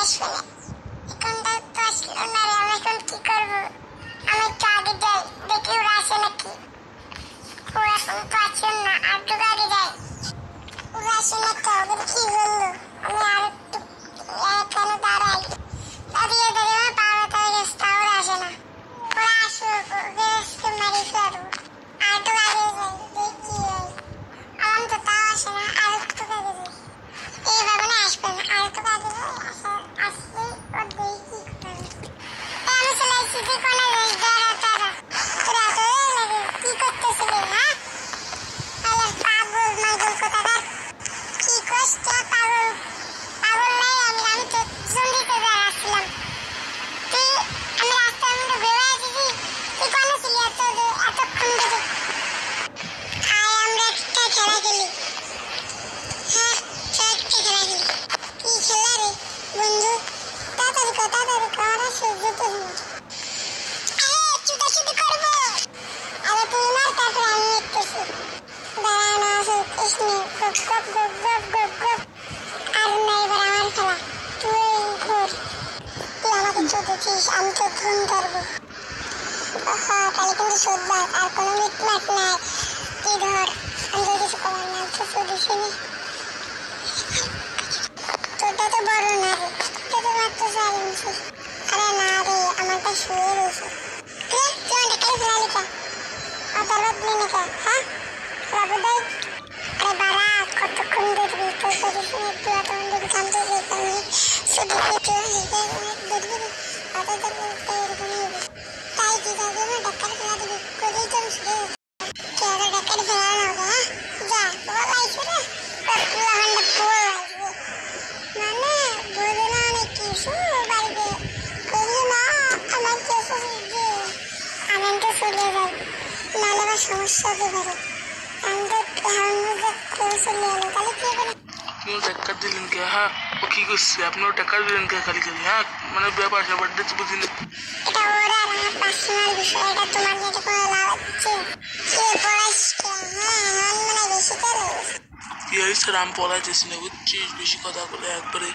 আসবে না। এখনটা তো আসলো না রে, আমি এখন কি করবো? আমি একটু আগে যাই, দেখি ওরা আসে নাকি। ওরা এখন তো আসছেন না, আর একটু আগে যাই। ওরা আসে না তো, ওদের কি হলো? আমি আর একটু এখানে দাঁড়াই, দাঁড়িয়ে দাঁড়িয়ে আমার পা ব্যথা হয়ে গেছে, তাও ওরা আসে না। ওরা আসুক, ওদের আজকে মারি ফেলবো। আর একটু আগে যাই, দেখি হয়। আমার তো তাও আসে না, আর একটু আগে যাই। এইভাবে না আসবে না, আর একটু আগে যাই, আসলে ওর দেখি করে। আমি চলে আসছি, যে কোনো যাই, দাঁড়া তারা। তোরা তো লাগে, কি করতেছিলি, হ্যাঁ? আরে পাগল মাগল কোথাকার। কি কষ্ট, পাগল পাগল নাই আমি তো জলদিতে যাচ্ছিলাম। তুই আমি রাস্তার মধ্যে বেরোয় আসিছি, তুই কোনো ছিলি এতক্ষণ ধরে? আয় আমরা একটা খেলা খেলি। হ্যাঁ, একটা খেলা খেলি। কি খেলা রে বন্ধু? তাড়াতাড়ি কর, আমার সহ্য তো হলো। আরে ছুটাছুটি করবো। আরে তুই মার, তারপরে আমি দেখতেছি। দাঁড়া না, কৃষ্ণ গপ গপ গপ গপ গপ গপ। আর না, এবার আমার খেলা। তুই ঘোর, তুই আমাকে চুদেছিস, আমি তো খুন করবো। তাহলে কিন্তু শোধবার আর কোনো মিটমাট নাই। তুই ধর, আমি তো কিছু করার না, তো চুদিসিনি। তোরটা তো বড় না রে, তোরটা তো মাত্র 4 ইঞ্চি। আরে না রে, আমারটা শুয়ে রয়েছে। তুই আমাকে কালি ফেলালি কা? আদালত নিয়ে কা, হ্যাঁ? বাবুদাই, আরে বাড়া, কতক্ষণ দেখবি? তোর চুদিসিনি, তুই এতক্ষণ দেখবি কামতে যেতাম। চুদিসি তুই দেখবি, হাতে ধরবি, এরকমই হবে। তাই কি যাবি না, ডাক্তার ফেলা দিবি? করেই তো শুয়ে কে আবার ডাক্তার ফেলা না হবে, হ্যাঁ? যা, বল আইসে রে, কতগুলো হান্ডা পোল আসবে। মানে বুঝলো অনেক কিছু বাড়িতে করলি না, আমার কেসে যে আমি তো চলে যাই, নাহলে আমার সমস্যা হতে পারে। আমি তো হারান মধ্যে করে চলে এলো, তাহলে কি করে? আপনিও টাকা দিলেন কে? হ্যাঁ, ও কি করছে? আপনিও টাকা দিলেন কে খালি খালি? হ্যাঁ, মানে ব্যাপার স্যাপারটা তো বুঝি না। এটা ওর আর আমার পার্সোনাল বিষয়, এটা তোমার যেটা কোনো লাভ হচ্ছে? কে পড়াইস কে? হ্যাঁ, আমার মনে হয় বেশি করে। কি হয়েছে? রাম পলাইতেছি না, বুঝছিস? বেশি কথা বলে একবারে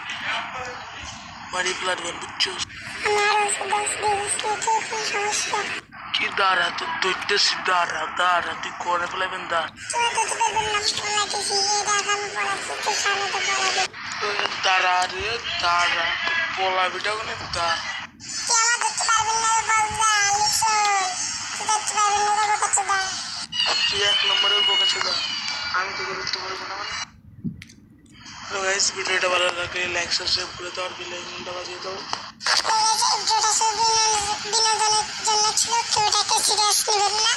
বাড়ি ফেলার বুঝছিস? আমার ওষুধ দিয়েছি, কি সমস্যা? কি দাঁড়া, তোর ধরতেছি, দাঁড়া দাঁড়া, তুই করে ফেলাবেন দাঁড়া। তুই তো তোদের নাম পড়াইতেছি, এটা আমি পড়াচ্ছি, তুই সামনে তো পড়াবি। দাঁড়া রে, দাঁড়া, পলাবিটা কোনে দাঁড়া। তুই আমার ধরতে পারবি না, বল যা, লিসন। তুই ধরতে পারবি না, বল কত দা। তুই 1 নম্বরের বকেছে দা, আমি তোকে ধরতে পারবো না মানে। হ্যালো গাইস, ভিডিওটা ভালো লাগলে লাইক সাবস্ক্রাইব করে দাও আর বেল আইকনটা বাজিয়ে দাও। ভিডিওটা শুধু বিনোদনের জন্য ছিল, কেউ এটাকে সিরিয়াস নেবেন না।